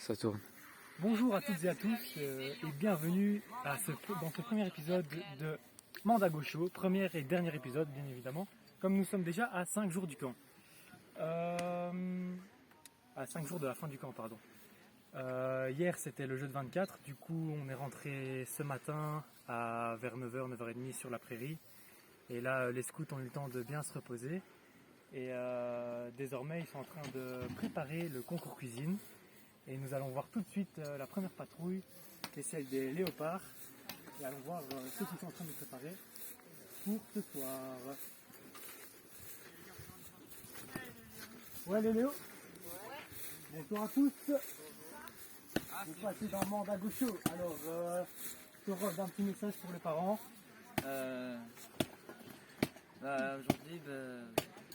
Ça tourne. Bonjour à toutes et à tous et bienvenue dans ce premier épisode de Mandago Show, premier et dernier épisode bien évidemment, comme nous sommes déjà à 5 jours du camp. À 5 jours de la fin du camp, pardon. Hier c'était le jeu de 24, du coup on est rentré ce matin vers 9h, 9h30 sur la prairie. Et là les scouts ont eu le temps de bien se reposer. Et désormais ils sont en train de préparer le concours cuisine. Et nous allons voir tout de suite la première patrouille, qui est celle des léopards. Et allons voir ceux qui sont en train de préparer pour ce soir. Ouais les Léo. Bonsoir à tous. Vous passez dans Mandago Show. Alors, je te redonne un petit message pour les parents. Aujourd'hui,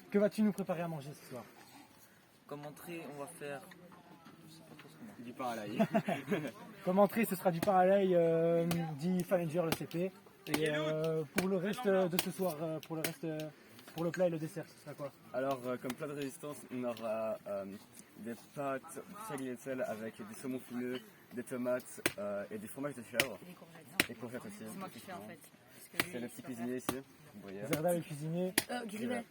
Que vas-tu nous préparer à manger ce soir? comme entrée, on va faire. Je sais pas trop ce qu'on a. Du pain à l'ail. Comme entrée, ce sera du pain à l'ail dit Fallinger le CP. Et pour le reste de ce soir, pour le plat et le dessert, ce sera quoi? Alors, comme plat de résistance, on aura des pâtes salées et sel avec des saumons fileux, des tomates et des fromages de chèvre. Des courgettes. Et courgettes aussi. C'est moi qui fais en fait. C'est le petit cuisinier ici. Vous voyez. Zerda le cuisinier. Grivet.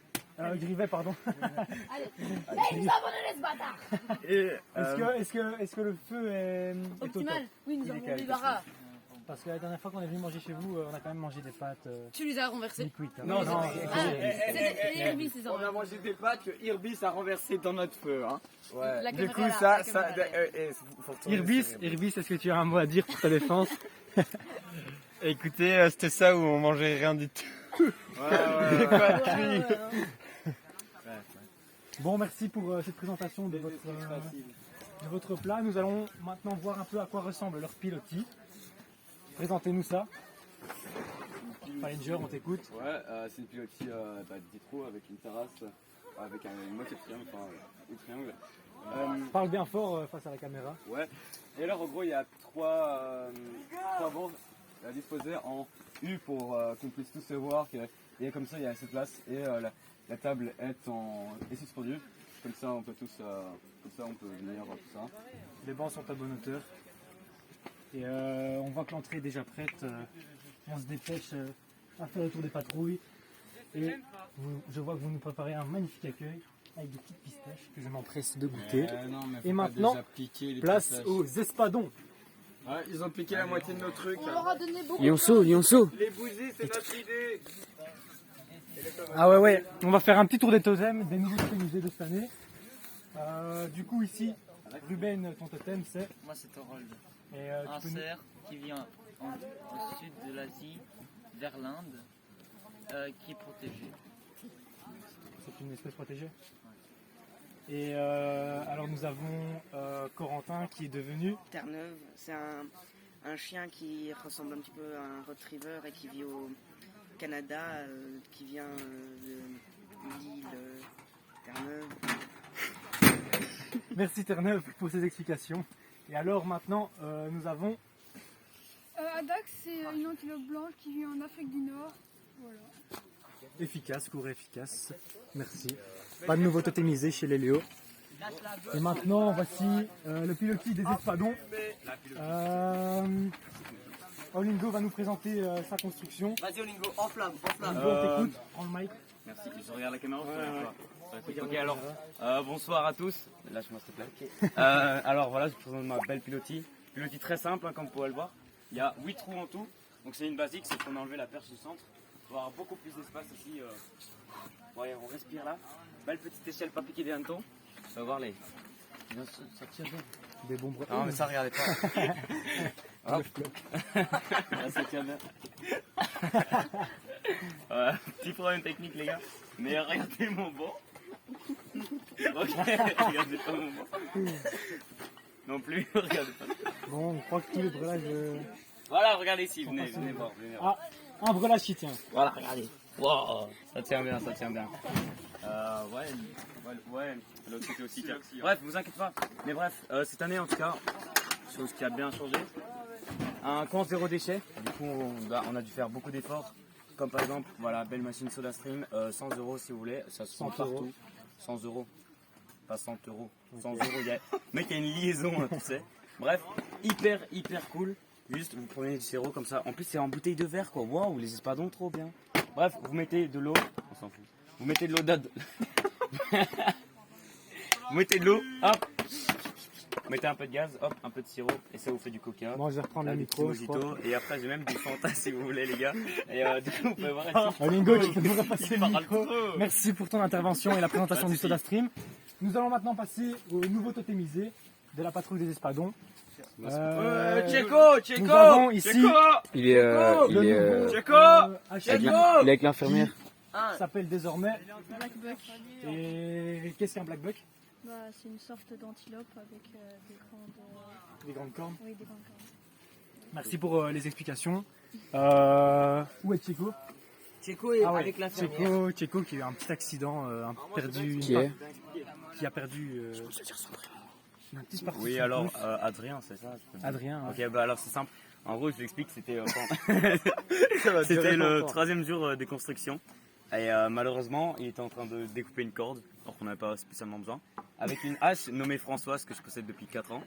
Grivet, pardon. Allez, il nous a abandonné ce bâtard. Et Est-ce que le feu est au top? Optimal. Oui, nous Il est avons qualité. débarras. Parce que la dernière fois qu'on est venu manger chez vous, on a quand même mangé des pâtes Tu les as renversés. liquides. Hein. Non, non, C'est Herbie, c'est ça. On a mangé des pâtes que Irbis a renversé dans notre feu. Hein. ouais. La Du caméra coup, là, ça, la ça, caméra là. Faut retourner Irbis, sur Irbis, est-ce que tu as un mot à dire pour ta défense? Écoutez, c'était ça où on mangeait rien du tout. Ouais, ouais. Bon, merci pour cette présentation de votre plat. Nous allons maintenant voir un peu à quoi ressemble leur pilotis. Présentez-nous ça. Fallinger, on t'écoute. Ouais, c'est une pilotis 10 trous avec une terrasse, avec une moitié de triangle, enfin un triangle. Parle bien fort face à la caméra. Ouais. Et alors en gros il y a trois bandes à disposer en U pour qu'on puisse tous se voir. Et comme ça il y a assez de place et la table est suspendue. Comme ça on peut venir voir tout ça. Les bancs sont à bonne hauteur. Et on voit que l'entrée est déjà prête. On se dépêche à faire le tour des patrouilles. Et je vois que vous nous préparez un magnifique accueil avec des petites pistaches que je m'empresse de goûter. Non, mais Et maintenant, place aux espadons. Ouais, ils ont piqué la moitié de nos trucs. On leur a donné beaucoup. Lionceau. Les bousiller, c'est notre idée. Ah ouais, on va faire un petit tour des totems, des nouveaux musées de cette année. Du coup ici, Ruben, ton totem c'est... Moi, c'est Thorold. Et, Un tu peux nous- cerf qui vient au sud de l'Asie, vers l'Inde, qui est protégé. C'est une espèce protégée. Et alors nous avons Corentin qui est devenu... Terre-Neuve, c'est un chien qui ressemble un petit peu à un retriever et qui vit au Canada, qui vient de l'île Terre-Neuve. Merci Terre-Neuve pour ces explications. Et alors maintenant nous avons... Adax, c'est une antilope blanche qui vit en Afrique du Nord. Voilà. Efficace, court et efficace. Merci. Pas de nouveau totémisé chez les Léo. Et maintenant, voici le pilotis des espadons. Olingo va nous présenter sa construction. Vas-y, Olingo, en flamme, en flamme. Olingo, on t'écoute. Prends le mic. Merci. Je regarde la caméra. Regarde Ok, la alors caméra. bonsoir à tous. Lâche-moi s'il te plaît. Alors voilà, je vous présente ma belle pilotis. Pilotis très simple, hein, comme vous pouvez le voir. Il y a 8 trous en tout. Donc c'est une basique, c'est qu'on a enlevé la perche du centre. On va avoir beaucoup plus d'espace ici. Ouais, on respire là. Belle petite échelle, pas piquer des hannetons. On va voir les. Ça tire bien. Des bons bras. Non mais ça regardez pas. Hop. Là, ça tient bien. Petit problème technique les gars. Mais regardez mon banc. Ok, regardez pas mon banc. Non plus, regardez pas. Bon, on croit que tous les brelages... Voilà, regardez ici, venez voir. Venez voir. Ah, un brelage qui tient. Voilà, regardez. Wow, ça tient bien, ça tient bien. Ouais, l'autre côté aussi. Tiens. Bref, vous inquiétez pas. Mais bref, cette année en tout cas, chose qui a bien changé. Un camp zéro déchet. Du coup, on a dû faire beaucoup d'efforts. Comme par exemple, voilà, belle machine SodaStream, 100 € si vous voulez. Ça se 100 prend partout. 100 €. pas 100 euros. 100 euros, il y a... mec, il y a une liaison, hein, tu sais. Bref, hyper cool. Juste, vous prenez du sirop comme ça. En plus, c'est en bouteille de verre, quoi. Waouh, les espadons, trop bien. Bref, vous mettez de l'eau. On s'en fout. Vous mettez de l'eau vous mettez de l'eau, hop. Vous mettez un peu de gaz, hop, un peu de sirop. Et ça vous fait du coca. Bon, je vais reprendre le du petit micro. Je crois. mojito. Et après, j'ai même du Fanta si vous voulez, les gars. Et du coup, vous pouvez voir ici. Olingo, tu peux nous repasser Il le parle micro. trop. Merci pour ton intervention et la présentation Pas de du Soda Stream. Nous allons maintenant passer au nouveau totémisé de la patrouille des espadons. Checo, Nous avons ici Il est, le nouveau Checo Hachiko, il est avec l'infirmière. qui s'appelle désormais. Black Buck. Et qu'est-ce qu'un black buck? Bah, c'est une sorte d'antilope avec Des grandes cornes. des grandes cornes. Merci pour les explications. Où est Checo? Checo est Ah ouais, avec l'infirmière. Checo qui a eu un petit accident, perdu. Qui est Qui a perdu. Un petit parti de Oui, son alors, pouce. Adrien, c'est ça? Adrien. Ouais. Ok, bah alors c'est simple. En gros, je vous explique, c'était Ça va durer c'était le longtemps. 3e jour des constructions. Et malheureusement, il était en train de découper une corde, alors qu'on n'avait pas spécialement besoin, avec une hache nommée Françoise que je possède depuis 4 ans.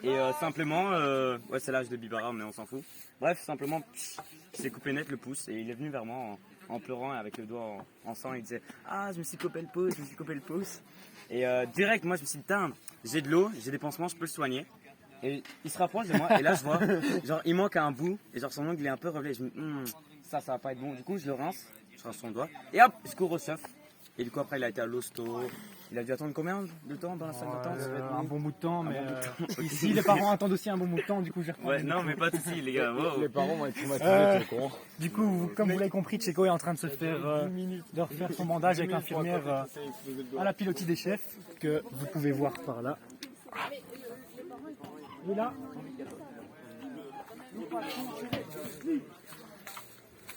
Et simplement, ouais, c'est l'âge de Bibara, mais on s'en fout. Bref, simplement, il s'est coupé net le pouce et il est venu vers moi en pleurant et avec le doigt en sang. Il disait: ah, je me suis coupé le pouce, je me suis coupé le pouce. Et direct, moi, je me suis dit: tiens, j'ai de l'eau, j'ai des pansements, je peux le soigner. Et il se rapproche de moi et là je vois, genre il manque un bout et genre son ongle il est un peu relevé. Je me dis: ça va pas être bon. Du coup je le rince, je rince son doigt et hop, je cours au chef. Et du coup après il a été à l'hosto. Il a dû attendre combien de temps dans la salle d'attente? Ça va être Un bon bout de temps, mais bon bout de temps. ici les parents attendent aussi un bon bout de temps, du coup je vais reprendre Ouais, le non micro. mais pas de soucis les gars. Wow. Les parents vont être traumatisés, Euh, t'es au courant. Du coup, comme vous l'avez compris, Checo est en train de se faire de refaire son bandage avec l'infirmière à la pilotis des chefs que vous pouvez voir par là. Et là,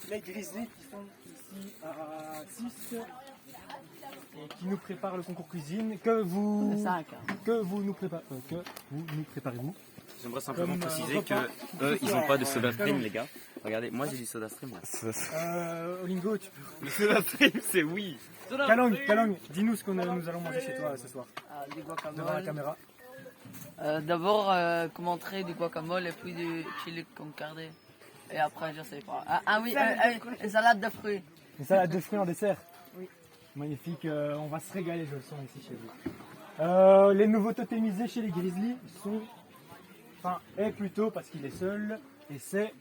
les Grizzlies qui sont ici à 6 et qui nous préparent le concours cuisine. Que vous nous préparez-vous? J'aimerais simplement Comme, préciser repas. que eux ils ont pas de soda stream les gars. Regardez, moi j'ai du soda stream là. Olingo, tu peux. Le soda stream c'est oui. Kalong, dis-nous ce que nous allons manger chez toi ce soir. Du Devant la guacamole. caméra. D'abord, comme entrée du guacamole et puis du chili con carne. Et après, je sais pas. Ah oui, une salade de fruits. Une salade de fruits en dessert. Oui. Magnifique, on va se régaler, je le sens ici chez vous. Les nouveaux totémisés chez les Grizzlies sont. Enfin, est plutôt parce qu'il est seul. Et c'est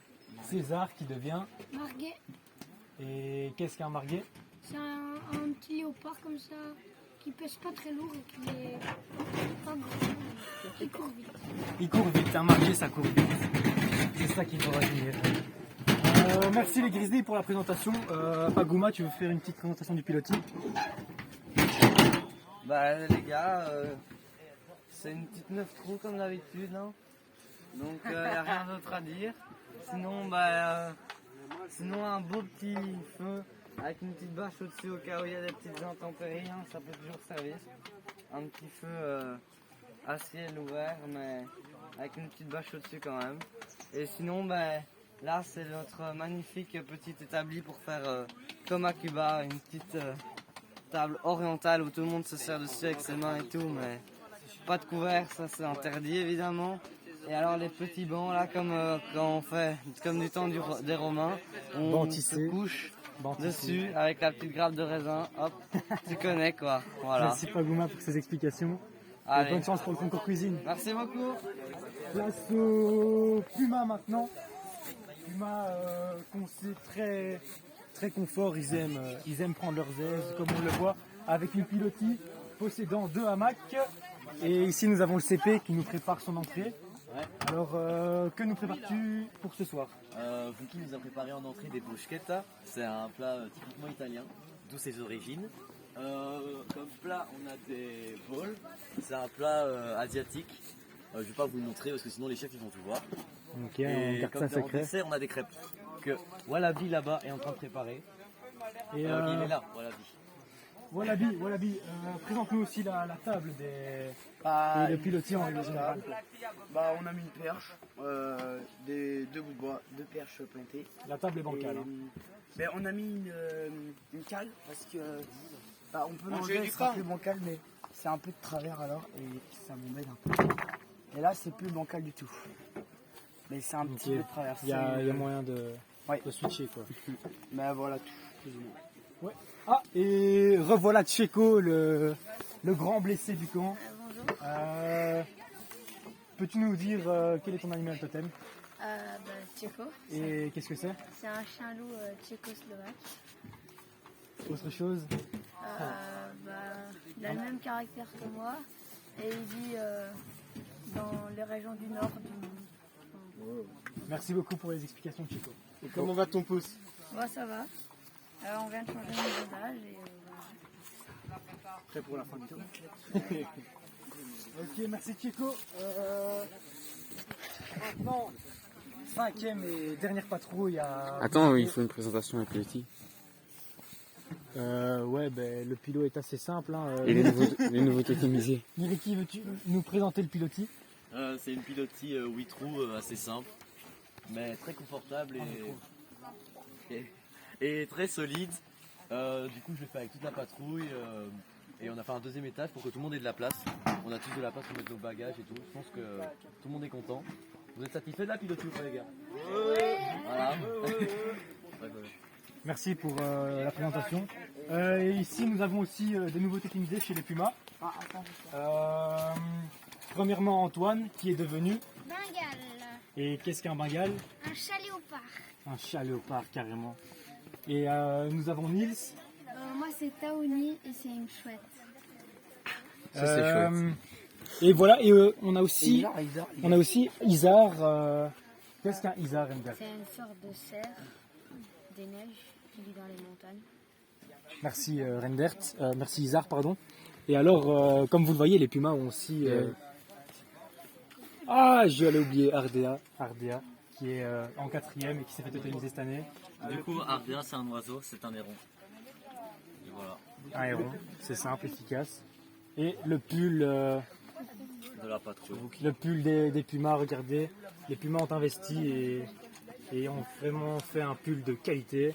César qui devient. Marguet, Et qu'est-ce qu'un marguet? c'est un petit léopard comme ça qui pèse pas très lourd et qui est pas grand, qui court vite. Il court vite, un marguet ça court vite. C'est ça qu'il faut retenir. Merci les Grizzlies pour la présentation. Pagouma, tu veux faire une petite présentation du pilotis? Bah les gars, c'est une petite 9 trous comme d'habitude, hein. Donc y a rien d'autre à dire. Sinon sinon un beau petit feu avec une petite bâche au-dessus au cas où il y a des petites intempéries, hein, ça peut toujours servir. Un petit feu à ciel ouvert mais avec une petite bâche au-dessus quand même. Et sinon là c'est notre magnifique petit établi pour faire comme à Cuba, une petite table orientale où tout le monde se sert dessus avec ses mains et tout, mais pas de couvert, ça c'est interdit évidemment. Et alors les petits bancs là, comme quand on fait, comme du temps des Romains, on Banc se tissé. couche Banc tissé. dessus avec la petite grappe de raisin, hop, tu connais quoi, voilà. Merci Pagouma pour ces explications. Et Allez, bonne chance pour le concours cuisine. merci beaucoup. Place au Puma maintenant. Puma qu'on sait très confort, ils aiment prendre leurs aises comme on le voit avec une pilotis possédant 2 hamacs. Et ici nous avons le CP qui nous prépare son entrée. Alors que nous prépares-tu pour ce soir? Funky nous a préparé en entrée des bruschetta. C'est un plat typiquement italien, d'où ses origines. Comme plat, on a des bols. C'est un plat asiatique. Je vais pas vous le montrer parce que sinon les chefs ils vont tout voir. Ok, on Et garde comme ça en secret. dessert, on a des crêpes que Wallaby là-bas est en train de préparer. Et Il est là, Wallaby. Wallaby, présente-nous aussi la table Ah, et le pilotis en règle générale. Bah, on a mis une perche, des 2 bouts de bois, 2 perches pointées. La table est bancale. Et, hein. ben, on a mis une cale parce que on peut Manger manger du ce sera pain. plus bancal, mais c'est un peu de travers alors et ça m'embête un peu. Et là c'est plus bancal du tout. Mais c'est un petit peu de travers. Il y a moyen de switcher quoi. Mais voilà, tout, plus ou moins. Ah, et revoilà Tchéco, le grand blessé du camp. Bonjour. Peux-tu nous dire quel est ton animal totem Tchéco. et qu'est-ce que c'est? C'est un chien-loup tchécoslovaque. Autre chose? Il a le même caractère que moi et il vit dans les régions du nord du monde. Merci beaucoup pour les explications Tchéco. Et comment va ton pouce? Ça va. Alors on vient de changer de dosage et Prêt pour la fin du tour. Ok, merci Tchéco. Maintenant, 5e et dernière patrouille à... Attends, il faut une présentation avec le petit. Le pilote est assez simple. Et les nouveaux totémisés. Miriki, veux-tu nous présenter le pilotis? C'est une pilotis 8 trous assez simple, mais très confortable et très solide. Du coup, je l'ai fait avec toute la patrouille et on a fait un deuxième étage pour que tout le monde ait de la place. On a tous de la place pour mettre nos bagages et tout. Je pense que tout le monde est content. Vous êtes satisfait de la pilotis ou pas, les gars? Voilà. Merci pour la présentation. Et ici, nous avons aussi des nouveaux totémisés chez les Pumas. Premièrement, Antoine, qui est devenu... Bengale. Et qu'est-ce qu'un Bengale? Un chat léopard. Un chat léopard, carrément. Et nous avons Nils. Moi c'est Taouni et c'est une chouette. Ça, c'est chouette. Et voilà, et on a aussi Isar. Qu'est-ce qu'un Isar, Ender? C'est une sorte de cerf des neiges qui vit dans les montagnes. Merci Rendert, merci Isar, pardon. Et alors, comme vous le voyez, les Pumas ont aussi... j'allais oublier Ardea, qui est en 4e et qui s'est fait totémiser cette année. Du coup, Ardea, c'est un oiseau, c'est un héron. Et voilà. Un héron, c'est simple, efficace. Et le pull... De la patrouille. Le pull des Pumas, regardez, les Pumas ont investi et ont vraiment fait un pull de qualité,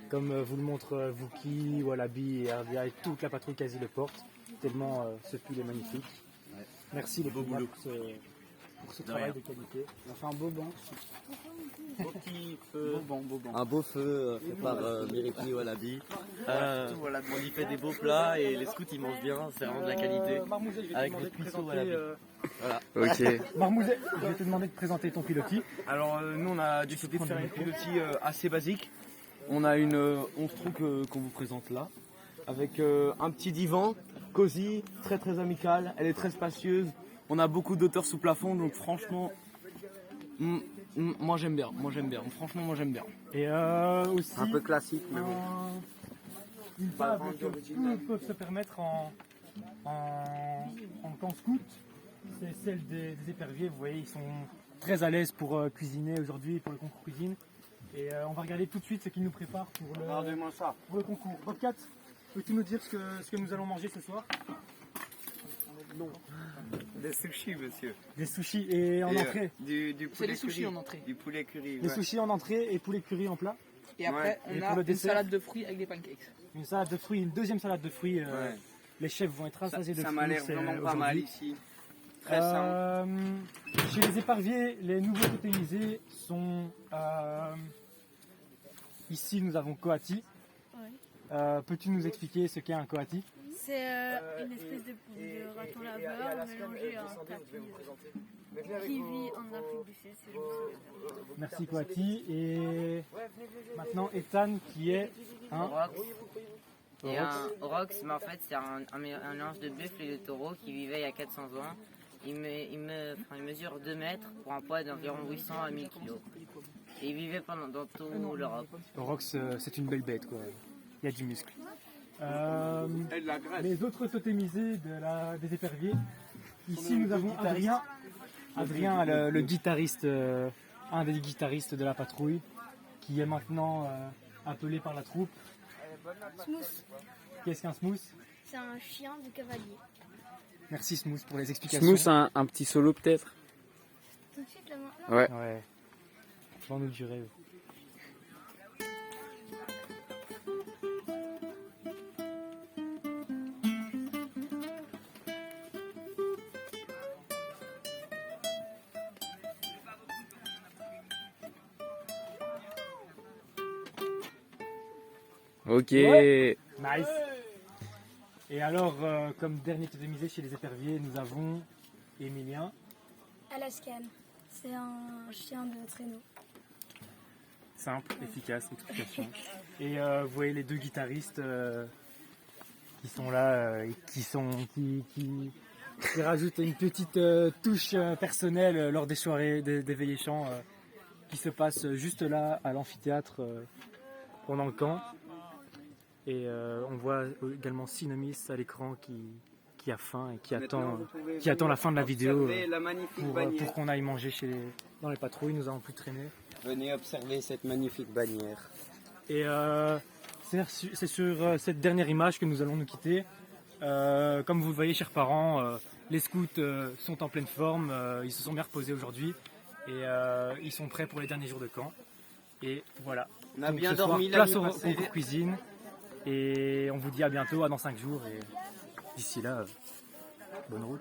comme vous le montrent Vuki, Wallaby et Ardea et toute la patrouille quasi le porte, tellement ce pull est magnifique. Ouais. Merci les Pumas pour ce travail rien. de qualité. On a fait un beau banc. Beau petit feu. Beau banc. Un beau feu fait par Miriki Wallaby. On y fait des beaux plats et les scouts ils mangent bien, c'est vraiment de la qualité. Marmouzet, je vais te Avec demander des de cuissots présenter, Wallaby. Ok. Marmouzet, je vais te demander de présenter ton pilotis. Alors nous on a décidé de faire une pilotis assez basique. On a une 11 trous qu'on vous présente là. Avec un petit divan, cosy, très très amical. Elle est très spacieuse. On a beaucoup d'auteurs sous plafond donc franchement... moi j'aime bien. Franchement moi j'aime bien. Et aussi Un peu classique mais bon. une table que peu peuvent se permettre en camp scout. C'est celle des éperviers. Vous voyez, ils sont très à l'aise pour cuisiner aujourd'hui, pour le concours cuisine. Et on va regarder tout de suite ce qu'ils nous préparent Regardez-moi ça. pour le concours. Bobcat, peux-tu nous dire ce que nous allons manger ce soir? Des sushis, monsieur. Des sushis et en entrée. Du C'est poulet les sushis curry. en entrée. Du poulet curry. Des ouais. sushis en entrée et poulet curry en plat. Et après Et on pour a le une dessert salade de fruits avec des pancakes. Une salade de fruits, une deuxième salade de fruits. Ouais. Les chefs vont être rassasiés de Ça fruits. m'a l'air c'est vraiment pas mal aujourd'hui. ici. Très sain. Chez les éparviers, les nouveaux totémisés sont... ici, nous avons Coati. Peux-tu nous expliquer ce qu'est un Coati? C'est une espèce de raton laveur mélangé à un tapis qui vit en Afrique du Sud. Si je me souviens bien. Merci Coati. Et maintenant, Ethan qui est un... Et un Orox, mais en fait, c'est un mélange de buffle et de taureau qui vivait il y a 400 ans. Il mesure 2 mètres pour un poids d'environ 800 à 1000 kg. Et il vivait dans toute l'Europe. Orox, c'est une belle bête, quoi. Il y a du muscle. Et de la graisse. Les autres totémisés des éperviers. Ici, nous avons Adrien. Adrien, le guitariste, un des guitaristes de la patrouille, qui est maintenant appelé par la troupe. Smooth, Qu'est-ce qu'un smooth? c'est un chien de cavalier. Merci Smooth pour les explications. Smooth, un petit solo peut-être. Tout de suite là maintenant. Ouais. Ouais. Vends-nous du rêve. Ok. Nice. Et alors, comme dernier totémisé chez les éperviers, nous avons Emilien. Alaskan, c'est un chien de traîneau. Simple, efficace, explication. Et vous voyez les deux guitaristes qui sont là et qui rajoutent une petite touche personnelle lors des soirées des veillées chants qui se passent juste là à l'amphithéâtre pendant le camp. Et on voit également Synomis à l'écran qui a faim et qui attend la fin de la vidéo pour qu'on aille manger dans les patrouilles. Nous avons pu traîner. Venez observer cette magnifique bannière. Et c'est sur cette dernière image que nous allons nous quitter. Comme vous le voyez, chers parents, les scouts sont en pleine forme. Ils se sont bien reposés aujourd'hui et ils sont prêts pour les derniers jours de camp. Et voilà. On a Donc, bien ce soir, dormi place l'année au passée. concours cuisine. Et on vous dit à bientôt, dans 5 jours. Et d'ici là, bonne route.